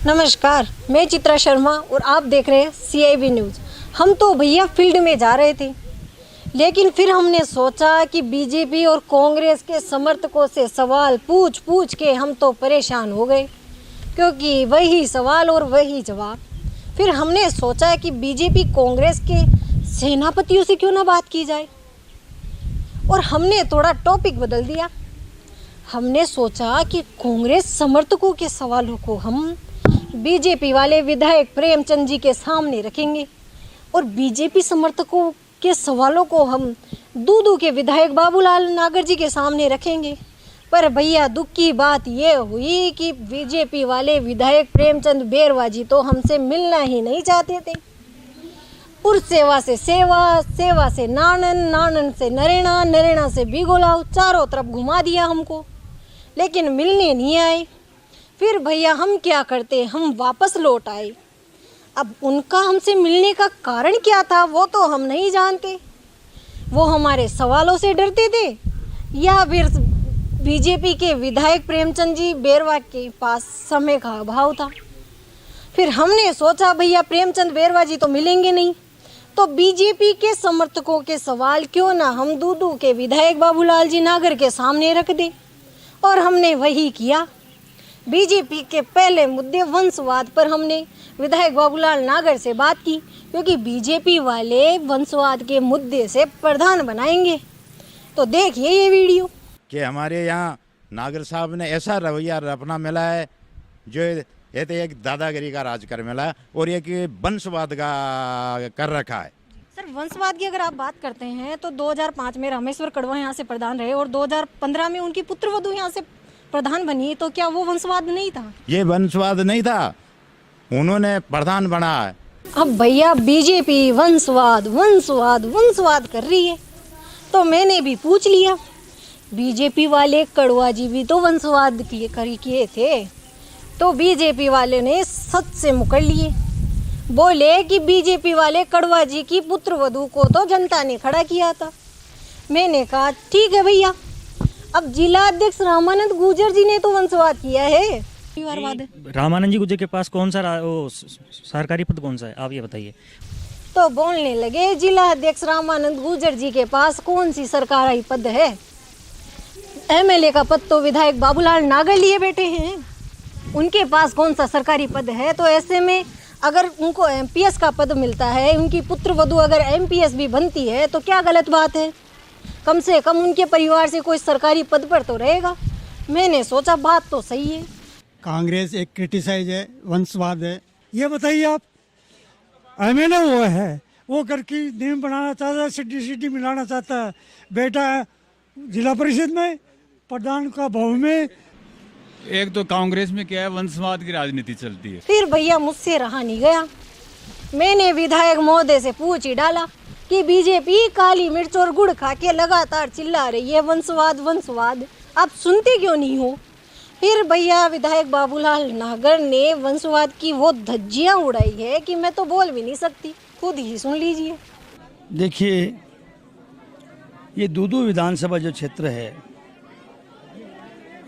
नमस्कार, मैं चित्रा शर्मा और आप देख रहे हैं CIB न्यूज़। हम तो भैया फील्ड में जा रहे थे, लेकिन फिर हमने सोचा कि बीजेपी और कांग्रेस के समर्थकों से सवाल पूछ पूछ के हम तो परेशान हो गए, क्योंकि वही सवाल और वही जवाब। फिर हमने सोचा कि बीजेपी कांग्रेस के सेनापतियों से क्यों ना बात की जाए, और हमने थोड़ा टॉपिक बदल दिया। हमने सोचा कि कांग्रेस समर्थकों के सवालों को हम बीजेपी वाले विधायक प्रेमचंद जी के सामने रखेंगे और बीजेपी समर्थकों के सवालों को हम दूदू के विधायक बाबूलाल नागर जी के सामने रखेंगे। पर भैया दुख की बात ये हुई कि बीजेपी वाले विधायक प्रेमचंद बेरवा जी तो हमसे मिलना ही नहीं चाहते थे। पुर सेवा से सेवा, सेवा से नानन, नानन से नरेना, नरेना से बिगोलाव, चारों तरफ घुमा दिया हमको, लेकिन मिलने नहीं आए। फिर भैया हम क्या करते, हम वापस लौट आए। अब उनका हमसे मिलने का कारण क्या था वो तो हम नहीं जानते। वो हमारे सवालों से डरते थे या फिर बीजेपी के विधायक प्रेमचंद जी बेरवा के पास समय का अभाव था। फिर हमने सोचा भैया प्रेमचंद बेरवा जी तो मिलेंगे नहीं, तो बीजेपी के समर्थकों के सवाल क्यों ना हम दूदू के विधायक बाबूलाल जी नागर के सामने रख दें, और हमने वही किया। बीजेपी के पहले मुद्दे वंशवाद पर हमने विधायक बाबूलाल नागर से बात की, क्योंकि बीजेपी वाले वंशवाद के मुद्दे से प्रधान बनाएंगे। तो देखिए ये वीडियो कि हमारे यहाँ नागर साहब ने ऐसा रवैया अपना मिला है जो ये तो एक दादागिरी का राज कर मिला और एक वंशवाद का कर रखा है। सर, वंशवाद की अगर आप बात करते हैं तो 2005 में रामेश्वर कड़वा यहाँ से प्रधान रहे और 2015 में उनकी पुत्रवधू यहाँ से प्रधान बनी, तो क्या वो वंशवाद नहीं था? ये वंशवाद नहीं था, उन्होंने प्रधान बना है। अब भैया बीजेपी वंशवाद वंशवाद वंशवाद कर रही है, तो मैंने भी पूछ लिया। बीजेपी वाले कड़वा जी भी तो वंशवाद किए थे, तो बीजेपी वाले ने सच से मुकर लिए। बोले कि बीजेपी वाले कड़वा जी की पुत्रवधू को तो जनता ने खड़ा किया था। मैंने कहा ठीक है भैया, अब जिला अध्यक्ष रामानंद गुर्जर जी ने तो वंशवाद किया है। रामानंद जी गुर्जर के पास कौन सा सरकारी पद कौन सा है, आप ये बताइए। तो बोलने लगे जिला अध्यक्ष रामानंद गुर्जर जी के पास कौन सी सरकारी पद है, MLA का पद तो विधायक बाबूलाल नागर लिए बैठे हैं, उनके पास कौन सा सरकारी पद है। तो ऐसे में अगर उनको MPS का पद मिलता है, उनकी पुत्रवधू अगर MPS भी बनती है तो क्या गलत बात है, कम से कम उनके परिवार से कोई सरकारी पद पर तो रहेगा। मैंने सोचा बात तो सही है। कांग्रेस एक क्रिटिसाइज है, वंशवाद है। ये बताइए आप, MLA वो है, वो करके नियम बनाना चाहता है, सिटी मिलाना चाहता है, बेटा जिला परिषद में, प्रधान का भाव में। एक तो कांग्रेस में क्या है, वंशवाद की राजनीति चलती है। फिर भैया मुझसे रहा नहीं गया, मैंने विधायक महोदय से पूछ ही डाला कि बीजेपी काली मिर्च और गुड़ खा के लगातार चिल्ला रही है वंशवाद वंशवाद, आप सुनते क्यों नहीं हो। फिर भैया विधायक बाबूलाल नागर ने वंशवाद की वो धज्जियां उड़ाई है कि मैं तो बोल भी नहीं सकती, खुद ही सुन लीजिए। देखिए, ये दूदू विधानसभा जो क्षेत्र है,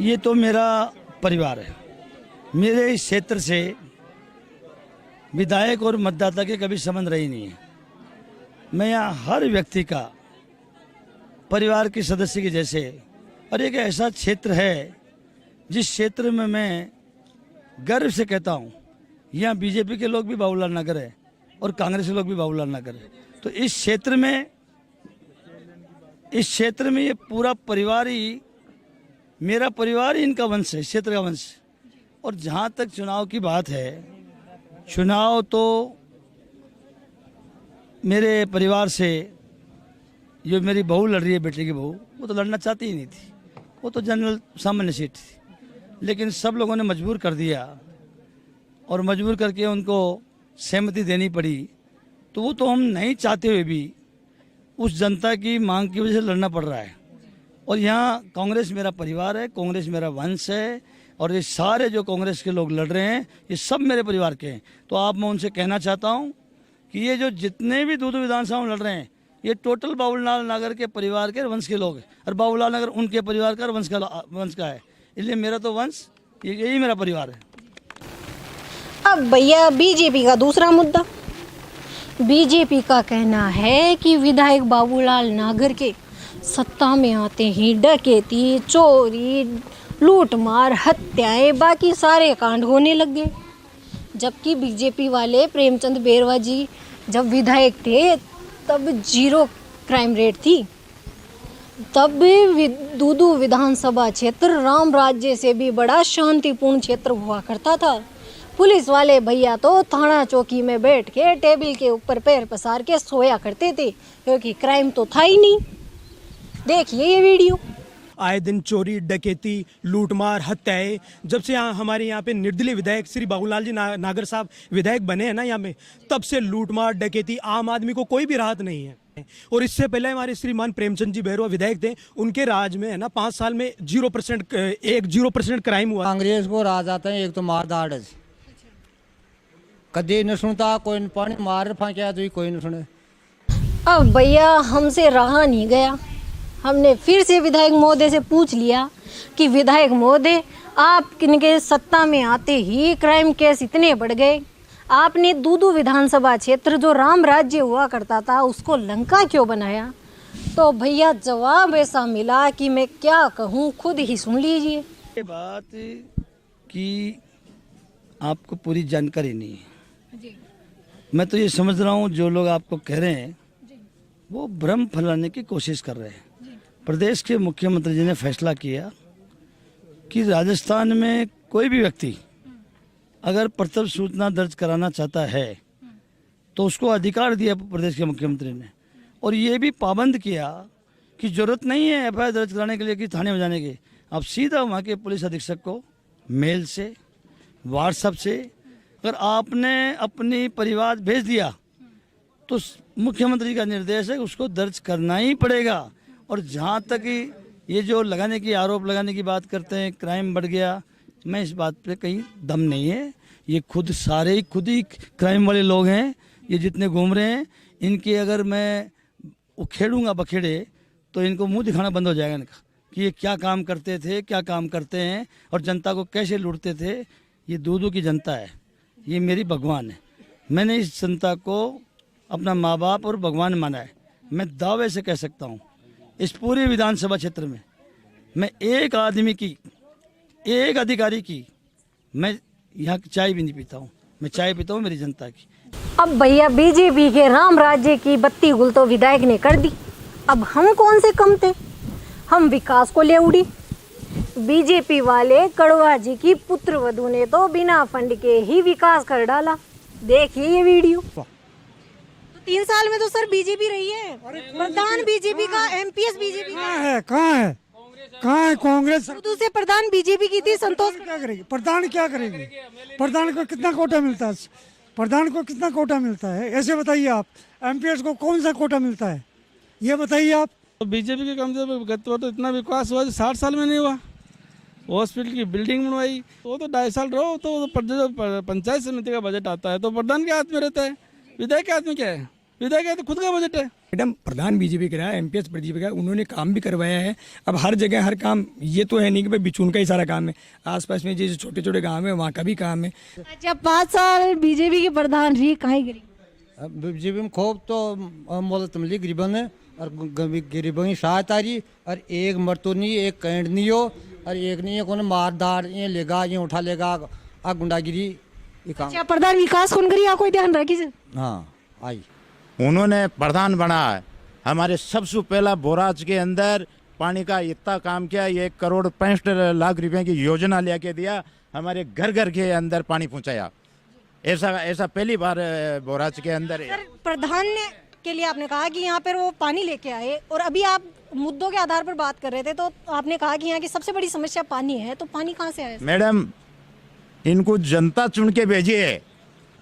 ये तो मेरा परिवार है। मेरे इस क्षेत्र से विधायक और मतदाता के कभी संबंध रही नहीं है। मैं यहाँ हर व्यक्ति का परिवार के सदस्य के जैसे, और एक ऐसा क्षेत्र है जिस क्षेत्र में मैं गर्व से कहता हूँ यहाँ बीजेपी के लोग भी बाबूलाल नागर है और कांग्रेस के लोग भी बाबूलाल नागर है। तो इस क्षेत्र में ये पूरा परिवार ही, मेरा परिवार ही इनका वंश है, क्षेत्र का वंश। और जहाँ तक चुनाव की बात है, चुनाव तो मेरे परिवार से जो मेरी बहू लड़ रही है, बेटे की बहू, वो तो लड़ना चाहती ही नहीं थी, वो तो जनरल सामान्य सीट थी, लेकिन सब लोगों ने मजबूर कर दिया और मजबूर करके उनको सहमति देनी पड़ी। तो वो तो हम नहीं चाहते हुए भी उस जनता की मांग की वजह से लड़ना पड़ रहा है। और यहाँ कांग्रेस मेरा परिवार है, कांग्रेस मेरा वंश है, और ये सारे जो कांग्रेस के लोग लड़ रहे हैं ये सब मेरे परिवार के हैं। तो आप मैं उनसे कहना चाहता हूँ कि ये जो जितने भी दूदू विधानसभा में लड़ रहे हैं, ये टोटल बाबूलाल नागर के परिवार के वंश के लोग हैं, और बाबूलाल नागर उनके परिवार का वंश का है। इसलिए मेरा तो वंश यही मेरा परिवार है। अब भैया बीजेपी का दूसरा मुद्दा। बीजेपी का कहना है कि विधायक बाबूलाल नागर के सत्ता में आते ही डकैती, चोरी, लूटमार, हत्याएं, बाकी सारे कांड होने लग गए। जबकि बीजेपी वाले प्रेमचंद बेरवा जी जब विधायक थे तब 0 क्राइम रेट थी। तब दूदू विधानसभा क्षेत्र राम राज्य से भी बड़ा शांतिपूर्ण क्षेत्र हुआ करता था। पुलिस वाले भैया तो थाना चौकी में बैठ के टेबल के ऊपर पैर पसार के सोया करते थे, क्योंकि क्राइम तो था ही नहीं। देखिए ये वीडियो। आए दिन चोरी, डकैती, लूटमार, हत्याएं, जब से हमारे यहाँ पे निर्दलीय विधायक श्री बाबूलाल जी नागर साहब विधायक बने हैं ना यहाँ में, तब से लूटमार, डकैती, आम आदमी को कोई भी राहत नहीं है। और इससे पहले हमारे श्रीमान प्रेमचंद जी बैरवा विधायक थे, उनके राज में है ना 5 साल में 0% क्राइम हुआ। कांग्रेस को राज आता है एक तो मार दाड़ कदे न सुनता, कोई पानी मार फांकिया तो कोई न सुने। अब भैया हमसे रहा नहीं गया, हमने फिर से विधायक महोदय से पूछ लिया कि विधायक महोदय, आप किनके सत्ता में आते ही क्राइम केस इतने बढ़ गए, आपने दूदू विधानसभा क्षेत्र जो राम राज्य हुआ करता था उसको लंका क्यों बनाया? तो भैया जवाब ऐसा मिला कि मैं क्या कहूँ, खुद ही सुन लीजिए। ये बात कि आपको पूरी जानकारी नहीं है। मैं तो ये समझ रहा हूँ जो लोग आपको कह रहे हैं वो भ्रम फैलाने की कोशिश कर रहे हैं। प्रदेश के मुख्यमंत्री जी ने फैसला किया कि राजस्थान में कोई भी व्यक्ति अगर प्रथम सूचना दर्ज कराना चाहता है तो उसको अधिकार दिया प्रदेश के मुख्यमंत्री ने, और ये भी पाबंद किया कि जरूरत नहीं है एफआईआर दर्ज कराने के लिए कि थाने में जाने की, आप सीधा वहाँ के पुलिस अधीक्षक को मेल से, व्हाट्सएप से अगर आपने अपनी परिवार भेज दिया तो मुख्यमंत्री का निर्देश है उसको दर्ज करना ही पड़ेगा। और जहाँ तक ये जो लगाने की आरोप लगाने की बात करते हैं क्राइम बढ़ गया, मैं इस बात पे कहीं दम नहीं है। ये खुद ही क्राइम वाले लोग हैं, ये जितने घूम रहे हैं, इनके अगर मैं उखेड़ूंगा बखेड़े तो इनको मुंह दिखाना बंद हो जाएगा इनका कि ये क्या काम करते थे, क्या काम करते हैं और जनता को कैसे लूटते थे। ये दूदू की जनता है, ये मेरी भगवान है। मैंने इस जनता को अपना माँ बाप और भगवान माना है। मैं दावे से कह सकता हूँ इस पूरे विधानसभा क्षेत्र में मैं एक आदमी की, एक अधिकारी की, मैं यहाँ की चाय भी नहीं पीता हूँ। मैं चाय पीता हूँ मेरी जनता की। अब भैया बीजेपी के राम राज्य की बत्ती गुल तो विधायक ने कर दी, अब हम कौन से कम थे? हम विकास को ले उड़ी। बीजेपी वाले कड़वा जी की पुत्रवधू ने तो बिना फंड के ही विकास कर डाला। देखिए ये वीडियो। तो 3 साल में तो सर बीजेपी रही है, प्रधान बीजेपी का, एमपीएस बीजेपी का कहाँ है कांग्रेस? दूसरे प्रधान बीजेपी की थी, संतोष। क्या करेगी प्रधान? क्या करेगी प्रधान को? कितना कोटा मिलता है प्रधान को? कितना कोटा मिलता है ऐसे बताइए आप। एमपीएस को कौन सा कोटा मिलता है ये बताइए आप। तो बीजेपी के कम से गत तो इतना विकास हुआ 60 साल में नहीं हुआ। हॉस्पिटल की बिल्डिंग बनवाई, वो तो 2.5 साल रहो तो पंचायत समिति का बजट आता है तो प्रधान के हाथ में रहता है। विधायक के हाथ में क्या है? विधायक है तो खुद का बजट है। मैडम प्रधान बीजेपी का है, एमपीएस बीजेपी का, उन्होंने काम भी करवाया है। अब हर जगह हर काम ये तो है नहीं कि भाई बिचून का ही सारा काम है, आसपास में जैसे छोटे छोटे गांव है वहाँ का भी काम है। अच्छा 5 साल बीजेपी के प्रधान रही, कहीं गई? बीजेपी में खूब तो मदद मिली गरीबों ने, और गरीबों की सहायता रही, और एक मरतो नहीं, एक कैंड नहीं हो, और एक नहीं है कौन मार दाड़ ये लेगा, ये उठा लेगा, आ गुंडागिरी ये काम। अच्छा प्रधान विकास कौन करी, कोई ध्यान रखी? हाँ आई उन्होंने प्रधान बना है। हमारे सबसे पहला बोराज के अंदर पानी का इतना काम किया, 1 करोड़ 65 लाख रुपए की योजना लेके दिया, हमारे घर घर के अंदर पानी पहुंचाया। ऐसा पहली बार बोराज के अंदर। सर प्रधान ने के लिए आपने कहा कि यहाँ पर वो पानी लेके आए, और अभी आप मुद्दों के आधार पर बात कर रहे थे तो आपने कहा कि यहाँ की सबसे बड़ी समस्या पानी है, तो पानी कहाँ से आया? मैडम इनको जनता चुन के भेजी है।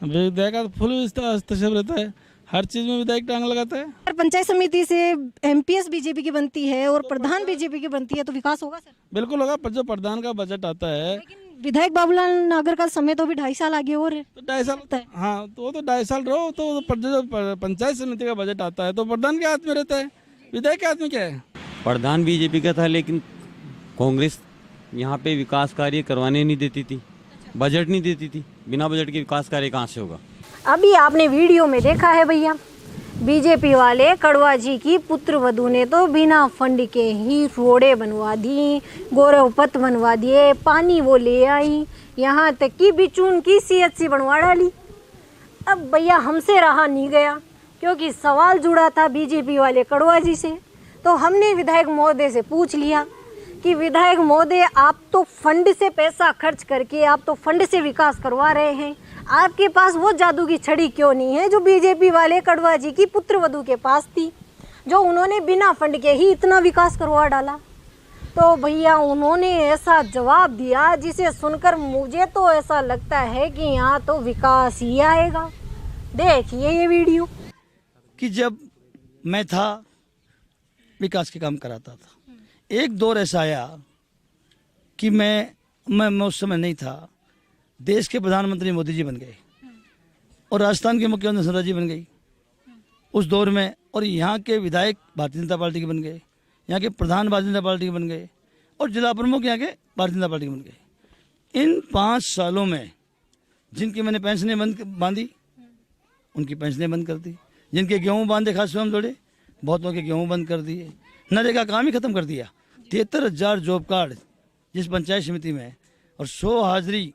विधायक का फुल हस्तक्षेप रहता है, हर चीज में विधायक टांग लगाता है। पंचायत समिति से एमपीएस बीजेपी की बनती है और प्रधान बीजेपी की बनती है, तो विकास होगा सर? बिल्कुल होगा, पर जो प्रधान का बजट आता है। लेकिन विधायक बाबूलाल नागर का समय तो भी 2.5 साल आगे और है। तो 2.5 साल, हाँ तो वो तो 2.5 साल रहो तो जो पंचायत समिति का बजट आता है तो प्रधान के हाथ में रहता है। विधायक के हाथ में क्या है? प्रधान बीजेपी का था, लेकिन कांग्रेस यहाँ पे विकास कार्य करवाने नहीं देती थी, बजट नहीं देती थी, बिना बजट के विकास कार्य कहाँ से होगा? अभी आपने वीडियो में देखा है भैया, बीजेपी वाले कड़वा जी की पुत्रवधू ने तो बिना फंड के ही रोडें बनवा दी, गौरव पथ बनवा दिए, पानी वो ले आई, यहाँ तक कि बिचून की CHC बनवा डाली। अब भैया हमसे रहा नहीं गया, क्योंकि सवाल जुड़ा था बीजेपी वाले कड़वा जी से। तो हमने विधायक महोदय से पूछ लिया कि विधायक महोदय, आप तो फंड से पैसा खर्च करके, आप तो फंड से विकास करवा रहे हैं, आपके पास वो जादू की छड़ी क्यों नहीं है जो बीजेपी वाले कड़वा जी की पुत्रवधू के पास थी, जो उन्होंने बिना फंड के ही इतना विकास करवा डाला। तो भैया उन्होंने ऐसा जवाब दिया जिसे सुनकर मुझे तो ऐसा लगता है कि यहाँ तो विकास ही आएगा। देखिए ये वीडियो। कि जब मैं था विकास के काम कराता था, एक दौर ऐसा आया कि मैं उस समय नहीं था, देश के प्रधानमंत्री मोदी जी बन गए और राजस्थान के मुख्यमंत्री वसुंधरा जी बन गई उस दौर में, और यहाँ के विधायक भारतीय जनता पार्टी के बन गए, यहाँ के प्रधान भारतीय जनता पार्टी के बन गए और जिला प्रमुख यहाँ के भारतीय जनता पार्टी के बन गए। इन 5 सालों में जिनकी मैंने पेंशनें बांधी उनकी पेंशनें बंद कर दी, जिनके गेहूँ बांधे खास स्वयं जोड़े बहुतों के गेहूँ बंद कर दिए, नरेगा काम ही खत्म कर दिया। 73,000 जॉब कार्ड जिस पंचायत समिति में और 100 हाजिरी,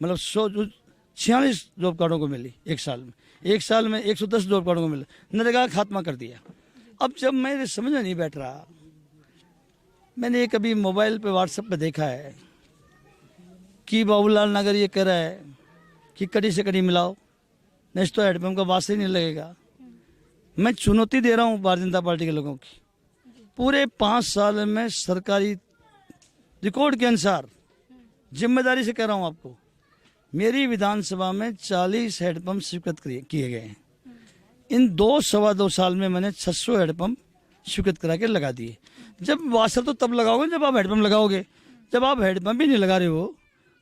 मतलब 146 जॉब कार्डों को मिली एक साल में 110 जॉब कार्डों को मिला, नरेगा खात्मा कर दिया। अब जब मेरे समझ में नहीं बैठ रहा, मैंने कभी मोबाइल पे व्हाट्सएप पे देखा है कि बाबूलाल नगर ये कह रहा है कि कड़ी से कड़ी मिलाओ, नहीं तो हैंडपम्प का वास्ता ही नहीं लगेगा। मैं चुनौती दे रहा हूँ भारतीय जनता पार्टी के लोगों की, पूरे 5 साल में सरकारी रिकॉर्ड के अनुसार, जिम्मेदारी से कह रहा हूँ आपको, मेरी विधानसभा में 40 हैंडपम्प स्वीकृत किए गए हैं। इन 2-2.25 साल में मैंने 600 हैंडपम्प स्वीकृत करा के लगा दिए। जब वासर तो तब लगाओगे जब आप हैंडपम्प लगाओगे, जब आप हैंडपम्प ही नहीं लगा रहे हो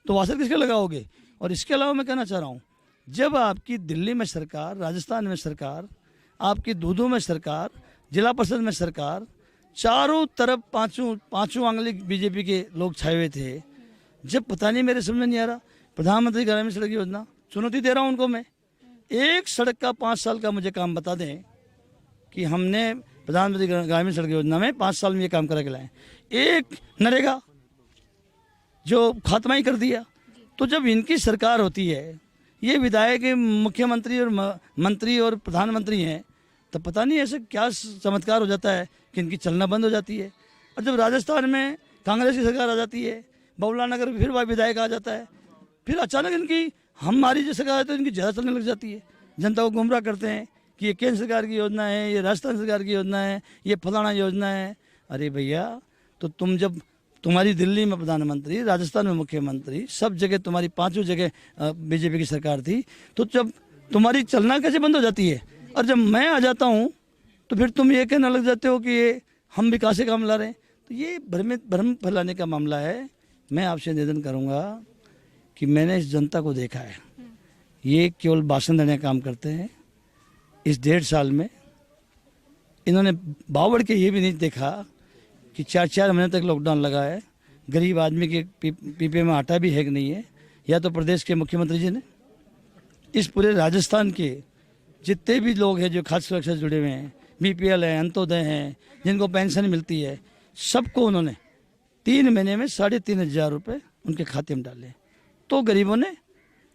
तो वासर किसके लगाओगे। और इसके अलावा मैं कहना चाह रहा हूँ, जब आपकी दिल्ली में सरकार, राजस्थान में सरकार, आपकी दूधू में सरकार, जिला परिषद में सरकार, चारों तरफ पांचों आंगली बीजेपी के लोग छाए हुए थे, जब पता नहीं मेरे समझ में नहीं आ रहा, प्रधानमंत्री ग्रामीण सड़क योजना चुनौती दे रहा हूँ उनको मैं, एक सड़क का 5 साल का मुझे काम बता दें कि हमने प्रधानमंत्री ग्रामीण सड़क योजना में 5 साल में ये काम करा के लाए। एक नरेगा जो खात्मा ही कर दिया। तो जब इनकी सरकार होती है, ये विधायक मुख्यमंत्री और मंत्री और प्रधानमंत्री हैं, तो पता नहीं ऐसे क्या चमत्कार हो जाता है कि इनकी चलना बंद हो जाती है। और जब राजस्थान में कांग्रेस की सरकार आ जाती है, बाबूलाल नगर में फिर विधायक आ जाता है, फिर अचानक इनकी हमारी जो सरकार है तो इनकी ज़्यादा चलने लग जाती है। जनता को गुमराह करते हैं कि ये केंद्र सरकार की योजना है, ये राजस्थान सरकार की योजना है, ये फलाना योजना है। अरे भैया, तो तुम जब तुम्हारी दिल्ली में प्रधानमंत्री, राजस्थान में मुख्यमंत्री, सब जगह तुम्हारी 5 जगह बीजेपी की सरकार थी, तो जब तुम्हारी चलना कैसे बंद हो जाती है। और जब मैं आ जाता हूँ तो फिर तुम ये कहने लग जाते हो कि ये हम विकास का काम ला रहे हैं। तो ये भ्रम फैलाने का मामला है। मैं आपसे निवेदन करूँगा कि मैंने इस जनता को देखा है, ये केवल भाषण देने का काम करते हैं। इस 1.5 साल में इन्होंने बावड़ के ये भी नहीं देखा कि 4-4 महीने तक लॉकडाउन लगा है, गरीब आदमी के पीपे में आटा भी है कि नहीं है। या तो प्रदेश के मुख्यमंत्री जी ने इस पूरे राजस्थान के जितने भी लोग हैं जो खाद्य सुरक्षा से जुड़े हुए हैं, BPL है, अंत्योदय हैं, जिनको पेंशन मिलती है, सबको उन्होंने 3 महीने में 3,500 रुपये उनके खाते में डाले। तो गरीबों ने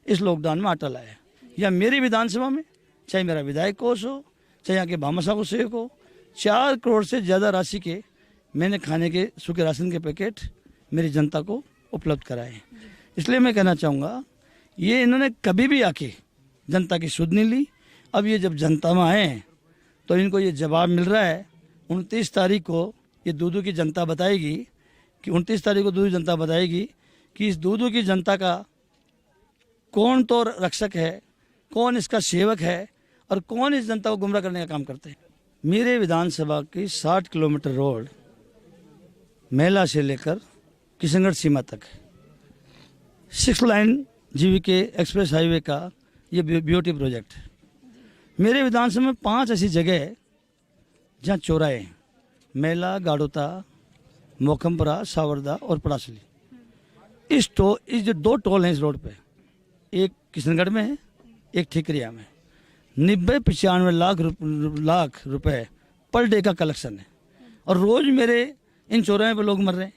इस लॉकडाउन में आटा लाया। या मेरी विधानसभा में, चाहे मेरा विधायक कोष हो, चाहे यहाँ के भामाशाह को सेवक हो, 4 करोड़ से ज़्यादा राशि के मैंने खाने के सूखे राशन के पैकेट मेरी जनता को उपलब्ध कराए हैं। इसलिए मैं कहना चाहूँगा, ये इन्होंने कभी भी आके जनता की सुध नहीं ली। अब ये जब जनता में आए हैं तो इनको ये जवाब मिल रहा है। 29 तारीख को ये दूधू की जनता बताएगी कि 29 तारीख को दूधू जनता बताएगी कि इस दूधू की जनता का कौन तो रक्षक है, कौन इसका सेवक है और कौन इस जनता को गुमराह करने का काम करते हैं। मेरे विधानसभा की 60 किलोमीटर रोड मेला से लेकर किशनगढ़ सीमा तक 6 लाइन GVK एक्सप्रेस हाईवे का ये BOT प्रोजेक्ट है। मेरे विधानसभा में 5 ऐसी जगह है जहाँ चौराहे हैं, मेला, गाड़ोता, मोखमपुरा, सावरदा और पड़ासली। इस जो 2 टोल हैं इस रोड पे, एक किशनगढ़ में है, एक ठिकरिया में। 90-95 लाख रुपए पर डे का कलेक्शन है और रोज मेरे इन चौराहे पे लोग मर रहे हैं।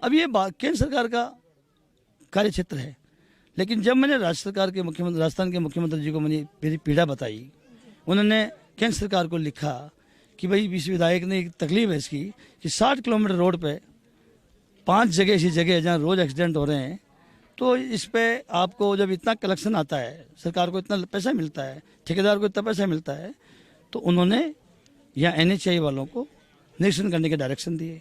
अब ये केंद्र सरकार का कार्य क्षेत्र है, लेकिन जब मैंने राज्य सरकार के मुख्यमंत्री, राजस्थान के मुख्यमंत्री जी को मैंने मेरी पीड़ा बताई, उन्होंने केंद्र सरकार को लिखा कि भाई इस विधायक ने एक तकलीफ है इसकी कि 60 किलोमीटर रोड पे 5 जगह ऐसी जगह है जहाँ रोज एक्सीडेंट हो रहे हैं, तो इस पे आपको जब इतना कलेक्शन आता है, सरकार को इतना पैसा मिलता है, ठेकेदार को इतना पैसा मिलता है, तो उन्होंने यहाँ NHAI वालों को निरीक्षण करने के डायरेक्शन दिए।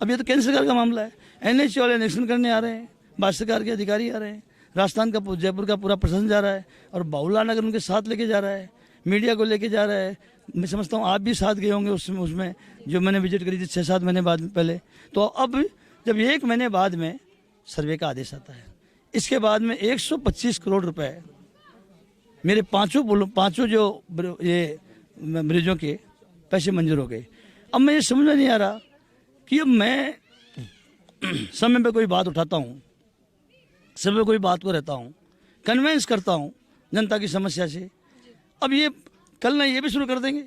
अब ये तो केंद्र सरकार का मामला है, NHAI वाले निरीक्षण करने आ रहे हैं, भारत सरकार के अधिकारी आ रहे हैं, राजस्थान का जयपुर का पूरा प्रशासन जा रहा है और बाबूलाल नगर उनके साथ लेके जा रहा है, मीडिया को लेके जा रहा है। मैं समझता हूँ आप भी साथ गए होंगे उसमें जो मैंने विजिट करी थी 6-7 महीने बाद पहले। तो अब जब 1 महीने बाद में सर्वे का आदेश आता है, इसके बाद में 125 करोड़ रुपए मेरे पांचों जो ये मरीजों के पैसे मंजूर हो गए। अब मैं ये समझ में नहीं आ रहा कि अब मैं समय पे कोई बात उठाता हूँ, समय पे कोई बात को रहता हूँ, कन्वेंस करता हूँ जनता की समस्या से। अब ये कल ना ये भी शुरू कर देंगे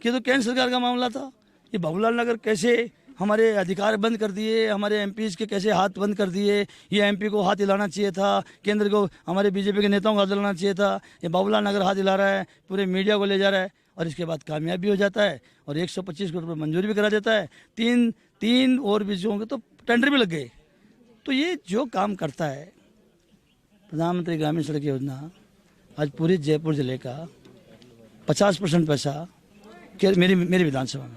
कि तो केंद्र सरकार का मामला था, ये बाबूलाल नगर कैसे हमारे अधिकार बंद कर दिए, हमारे एमपीज के कैसे हाथ बंद कर दिए, ये एमपी को हाथ हिलाना चाहिए था, केंद्र को हमारे बीजेपी के नेताओं को हाथ हिलाना चाहिए था, ये बाबूलाल नगर हाथ हिला रहा है, पूरे मीडिया को ले जा रहा है और इसके बाद कामयाब भी हो जाता है और 125 करोड़ रुपये मंजूरी भी करा देता है। तीन और भी जो होंगे तो टेंडर भी लग गए। तो ये जो काम करता है प्रधानमंत्री ग्रामीण सड़क योजना, आज पूरे जयपुर जिले का 50% पैसा मेरी विधानसभा में,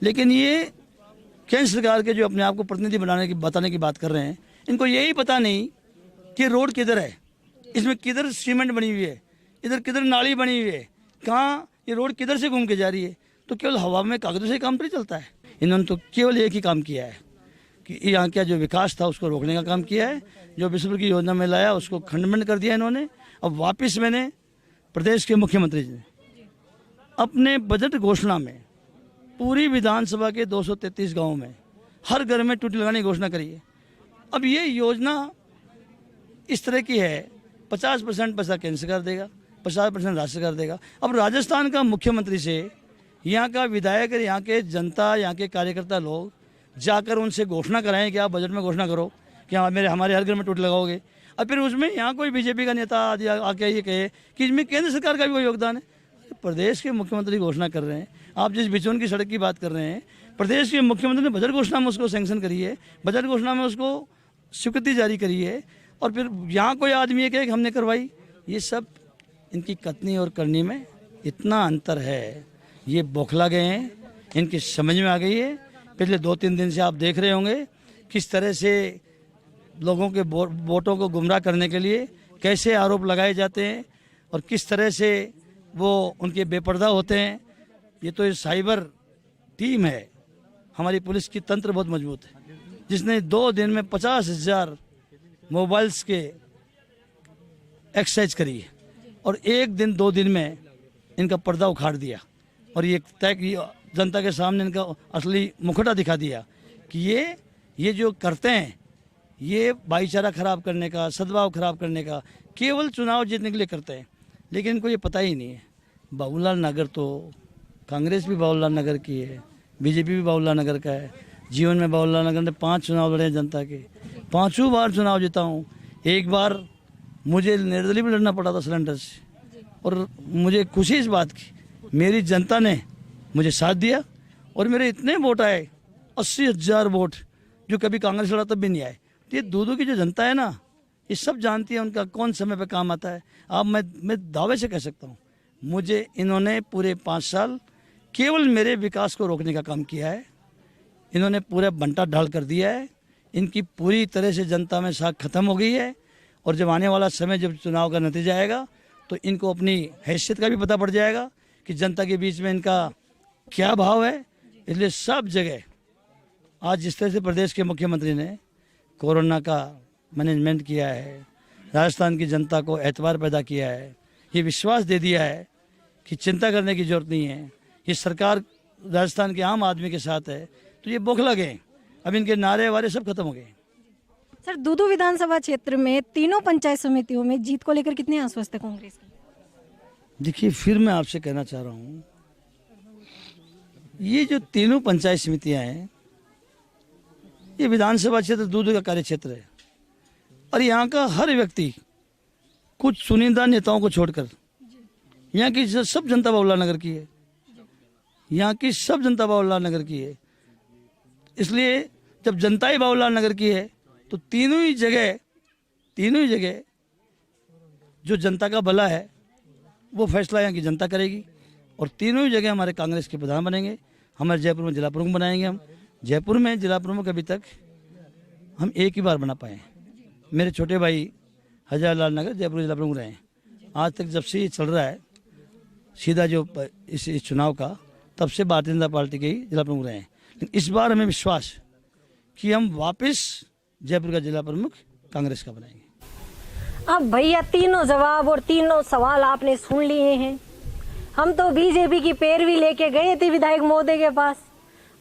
लेकिन ये केंद्र सरकार के जो अपने आप को प्रतिनिधि बताने की बात कर रहे हैं, इनको यही पता नहीं कि रोड किधर है, इसमें किधर सीमेंट बनी हुई है, इधर किधर नाली बनी हुई है, कहाँ ये रोड किधर से घूम के जा रही है। तो केवल हवा में कागजों से काम नहीं चलता है। इन्होंने तो केवल एक ही काम किया है कि यहाँ का जो विकास था उसको रोकने का काम किया है, जो विश्व की योजना में लाया उसको खंडन कर दिया इन्होंने। अब वापस मैंने प्रदेश के मुख्यमंत्री जी ने अपने बजट घोषणा में पूरी विधानसभा के 233 गांवों में हर घर में टूटी लगाने की घोषणा करी है। अब ये योजना इस तरह की है, 50% पैसा केंद्र सरकार देगा, 50% राज्य सरकार देगा। अब राजस्थान का मुख्यमंत्री से यहाँ का विधायक, यहाँ के जनता, यहाँ के कार्यकर्ता लोग जाकर उनसे घोषणा कराएं कि आप बजट में घोषणा करो कि हमारे हर घर में टूटी लगाओगे। अब फिर उसमें यहाँ कोई बीजेपी का नेता आके ये कहे कि इसमें केंद्र सरकार का भी कोई योगदान है। प्रदेश के मुख्यमंत्री घोषणा कर रहे हैं, आप जिस बिचौन की सड़क की बात कर रहे हैं, प्रदेश के मुख्यमंत्री ने बजट घोषणा में उसको सैंक्शन करी है, बजट घोषणा में उसको स्वीकृति जारी करी है, और फिर यहाँ कोई आदमी है कि हमने करवाई। ये सब इनकी कथनी और करनी में इतना अंतर है, ये बौखला गए हैं, इनकी समझ में आ गई है। पिछले 2-3 दिन से आप देख रहे होंगे किस तरह से लोगों के वोटों को गुमराह करने के लिए कैसे आरोप लगाए जाते हैं और किस तरह से वो उनके बेपर्दा होते हैं। ये तो साइबर टीम है, हमारी पुलिस की तंत्र बहुत मजबूत है, जिसने 2 दिन में 50,000 मोबाइल्स के एक्सरसाइज करी है और 1 दिन 2 दिन में इनका पर्दा उखाड़ दिया और ये तय जनता के सामने इनका असली मुखौटा दिखा दिया कि ये जो करते हैं ये भाईचारा खराब करने का, सद्भाव खराब करने का, केवल चुनाव जीतने के लिए करते हैं। लेकिन इनको ये पता ही नहीं है बाबूलाल नगर तो कांग्रेस भी बाबूलाल नगर की है, बीजेपी भी बाबूलाल नगर का है। जीवन में बाबूलाल नगर ने 5 चुनाव लड़े जनता के, 5 बार चुनाव जीता हूँ। एक बार मुझे निर्दलीय भी लड़ना पड़ा था सिलेंडर से, और मुझे खुशी इस बात की मेरी जनता ने मुझे साथ दिया और मेरे इतने वोट आए, 80,000 वोट, जो कभी कांग्रेस लड़ा तब भी नहीं आए। तो ये दूधू की जो जनता है ना, ये सब जानती है उनका कौन समय पे काम आता है। अब मैं दावे से कह सकता हूँ, मुझे इन्होंने पूरे 5 साल केवल मेरे विकास को रोकने का काम किया है। इन्होंने पूरा बंटा ढाल कर दिया है, इनकी पूरी तरह से जनता में साख खत्म हो गई है। और जब आने वाला समय, जब चुनाव का नतीजा आएगा, तो इनको अपनी हैसियत का भी पता पड़ जाएगा कि जनता के बीच में इनका क्या भाव है। इसलिए सब जगह आज जिस तरह से प्रदेश के मुख्यमंत्री ने कोरोना का मैनेजमेंट किया है, राजस्थान की जनता को एतबार पैदा किया है, ये विश्वास दे दिया है कि चिंता करने की जरूरत नहीं है, ये सरकार राजस्थान के आम आदमी के साथ है, तो ये बौखला गए। अब इनके नारे वारे सब खत्म हो गए। सर दूदू विधानसभा क्षेत्र में तीनों पंचायत समितियों में जीत को लेकर कितने आश्वस्त है कांग्रेस की? देखिए, फिर मैं आपसे कहना चाह रहा हूँ, ये जो तीनों पंचायत समितियां हैं, ये विधानसभा क्षेत्र दूदू का कार्य क्षेत्र है और यहाँ का हर व्यक्ति कुछ चुनिंदा नेताओं को छोड़कर यहाँ की सब जनता बाबूलाल नगर की है, यहाँ की सब जनता बाबूलाल नगर की है। इसलिए जब जनता ही बाबूलाल नगर की है तो तीनों ही जगह जो जनता का भला है वो फैसला यहाँ की जनता करेगी और तीनों ही जगह हमारे कांग्रेस के प्रधान बनेंगे। हमारे जयपुर में जिला प्रमुख बनाएंगे। हम जयपुर में जिला प्रमुख अभी तक हम एक ही बार बना पाए। मेरे छोटे भाई हजारलाल नगर जयपुर जिला प्रमुख रहे। आज तक जब से ये चल रहा है सीधा जो इस चुनाव का, तब से भारतीय जनता पार्टी के ही जिला प्रमुख रहे हैं। लेकिन इस बार हमें विश्वास कि हम वापस जयपुर का जिला प्रमुख कांग्रेस का बनाएंगे। अब भैया तीनों जवाब और तीनों सवाल आपने सुन लिए हैं। हम तो बीजेपी की पैरवी लेके गए थे विधायक महोदय के पास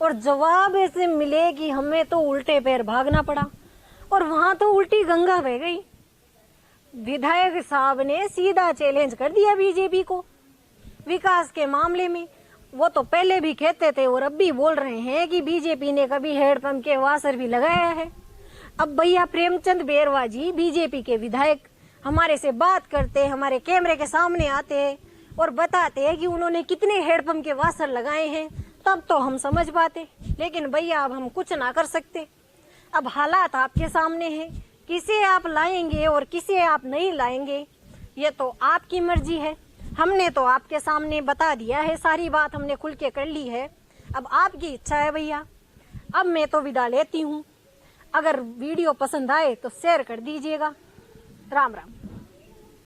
और जवाब ऐसे मिले कि हमें तो उल्टे पैर भागना पड़ा और वहां तो उल्टी गंगा बह गई। विधायक साहब ने सीधा चैलेंज कर दिया बीजेपी को विकास के मामले में। वो तो पहले भी कहते थे और अब भी बोल रहे हैं कि बीजेपी ने कभी हेडपंप के वासर भी लगाया है। अब भैया प्रेमचंद बेरवा जी बीजेपी के विधायक हमारे से बात करते, हमारे कैमरे के सामने आते हैं और बताते हैं कि उन्होंने कितने हेडपंप के वासर लगाए हैं, तब तो हम समझ पाते। लेकिन भैया अब हम कुछ ना कर सकते। अब हालात आपके सामने हैं, किसे आप लाएंगे और किसे आप नहीं लाएंगे ये तो आपकी मर्जी है। हमने तो आपके सामने बता दिया है, सारी बात हमने खुल के कर ली है। अब आपकी इच्छा है भैया। अब मैं तो विदा लेती हूँ। अगर वीडियो पसंद आए तो शेयर कर दीजिएगा। राम राम।